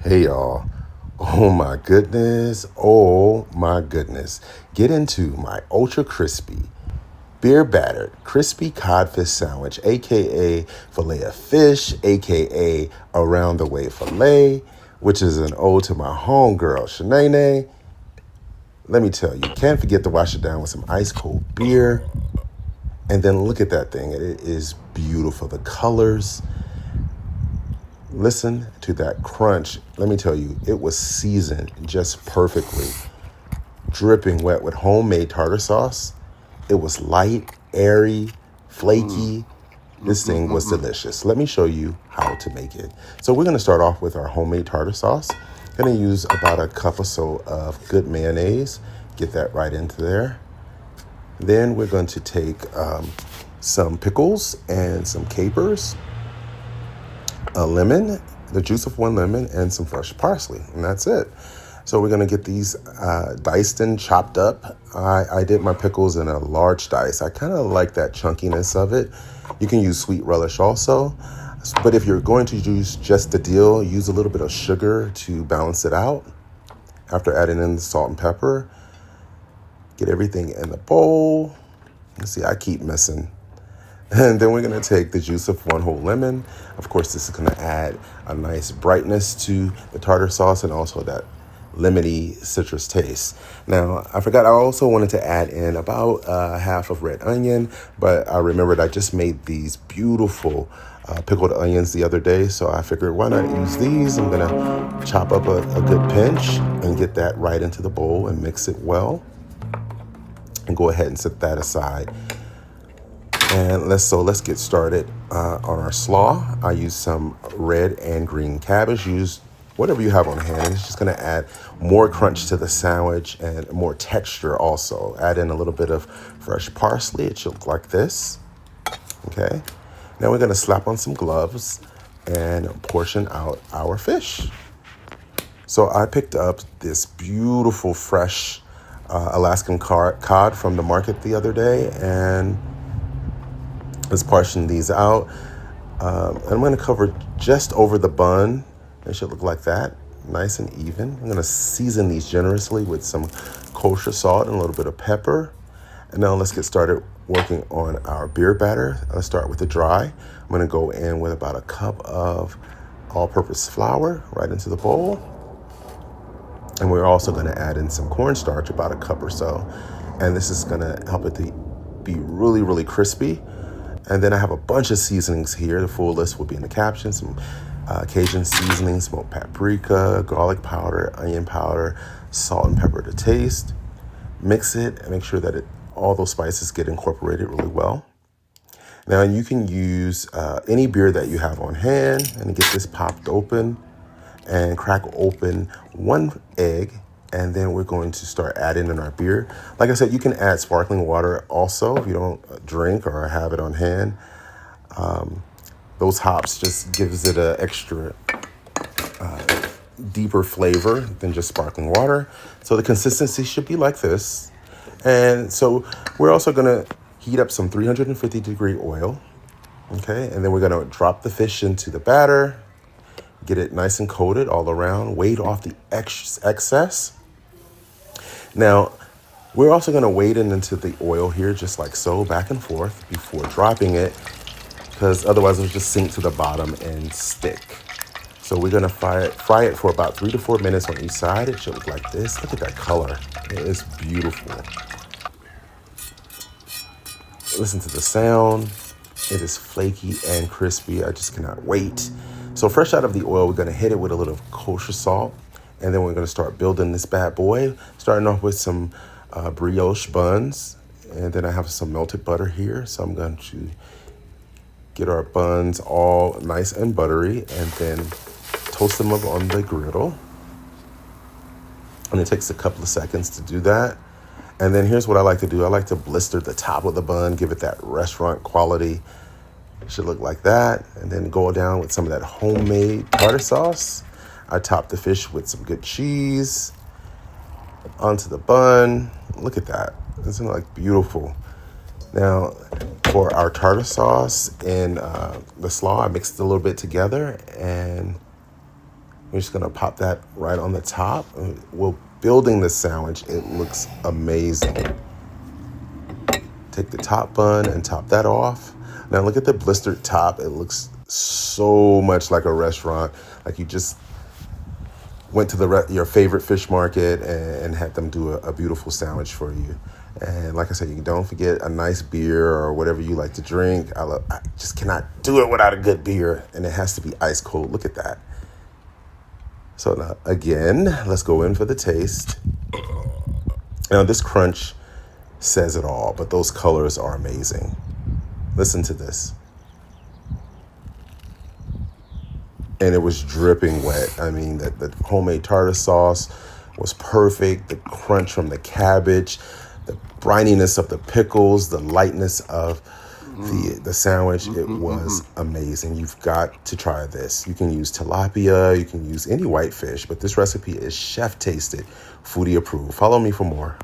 Hey y'all. Oh my goodness. Oh my goodness. Get into my ultra crispy, beer battered, crispy codfish sandwich, aka filet-o-fish, aka Around-the-way-filet, which is an ode to my homegirl, Shanae. Let me tell you, can't forget to wash it down with some ice cold beer. And then look at that thing. It is beautiful. The colors. Listen to that crunch. Let me tell you, it was seasoned just perfectly, dripping wet with homemade tartar sauce. It was light, airy, flaky. This thing was delicious. Let me show you how to make it. So we're going to start off with our homemade tartar sauce. Going to use about a cup or so of good mayonnaise. Get that right into there. Then we're going to take some pickles and some capers, a lemon, the juice of one lemon, and some fresh parsley, and that's it. So we're gonna get these diced and chopped up. I did my pickles in a large dice. I kind of like that chunkiness of it. You can use sweet relish also, but if you're going to use just the dill, use a little bit of sugar to balance it out. After adding in the salt and pepper, get everything in the bowl. You see, I keep missing. And then we're going to take the juice of one whole lemon. Of course, this is going to add a nice brightness to the tartar sauce and also that lemony citrus taste. Now, I forgot I also wanted to add in about half of red onion, but I remembered I just made these beautiful pickled onions the other day, so I figured why not use these? I'm going to chop up a good pinch and get that right into the bowl and mix it well. And go ahead and set that aside. And let's get started on our slaw. I use some red and green cabbage. Use whatever you have on hand. It's just going to add more crunch to the sandwich and more texture also. Add in a little bit of fresh parsley. It should look like this. Okay. Now we're going to slap on some gloves and portion out our fish. So I picked up this beautiful fresh Alaskan cod from the market the other day, and let's portion these out. I'm going to cover just over the bun. It should look like that, nice and even. I'm going to season these generously with some kosher salt and a little bit of pepper. And now let's get started working on our beer batter. Let's start with the dry. I'm going to go in with about a cup of all-purpose flour right into the bowl. And we're also going to add in some cornstarch, about a cup or so. And this is going to help it to be really, really crispy. And then I have a bunch of seasonings here. The full list will be in the caption. Some Cajun seasoning, smoked paprika, garlic powder, onion powder, salt and pepper to taste. Mix it and make sure that all those spices get incorporated really well. Now you can use any beer that you have on hand and get this popped open and crack open one egg. And then we're going to start adding in our beer. Like I said, you can add sparkling water also if you don't drink or have it on hand. Those hops just gives it an extra deeper flavor than just sparkling water. So the consistency should be like this. And so we're also going to heat up some 350-degree oil. Okay, and then we're going to drop the fish into the batter. Get it nice and coated all around. Wade off the excess. Now, we're also going to wade it into the oil here, just like so, back and forth before dropping it, because otherwise it'll just sink to the bottom and stick. So we're going to fry it for about 3 to 4 minutes on each side. It should look like this. Look at that color. It is beautiful. Listen to the sound. It is flaky and crispy. I just cannot wait. So fresh out of the oil, we're going to hit it with a little kosher salt. And then we're going to start building this bad boy, starting off with some brioche buns. And then I have some melted butter here. So I'm going to get our buns all nice and buttery and then toast them up on the griddle. And it takes a couple of seconds to do that. And then here's what I like to do. I like to blister the top of the bun, give it that restaurant quality. It should look like that. And then go down with some of that homemade tartar sauce. I top the fish with some good cheese onto the bun. Look at that. Isn't it like beautiful? Now, for our tartar sauce and the slaw, I mixed it a little bit together and I'm We're just gonna pop that right on the top. We're building the sandwich. It looks amazing. Take the top bun and top that off. Now look at the blistered top. It looks so much like a restaurant, like you just went to your favorite fish market and had them do a beautiful sandwich for you. And like I said, you don't forget a nice beer or whatever you like to drink. I just cannot do it without a good beer, and it has to be ice cold. Look at that. So now, again, let's go in for the taste. Now this crunch says it all, but those colors are amazing. Listen to this. And it was dripping wet. I mean, the homemade tartar sauce was perfect. The crunch from the cabbage, the brininess of the pickles, the lightness of the sandwich. It was amazing. You've got to try this. You can use tilapia. You can use any white fish, but this recipe is chef tasted, foodie approved. Follow me for more.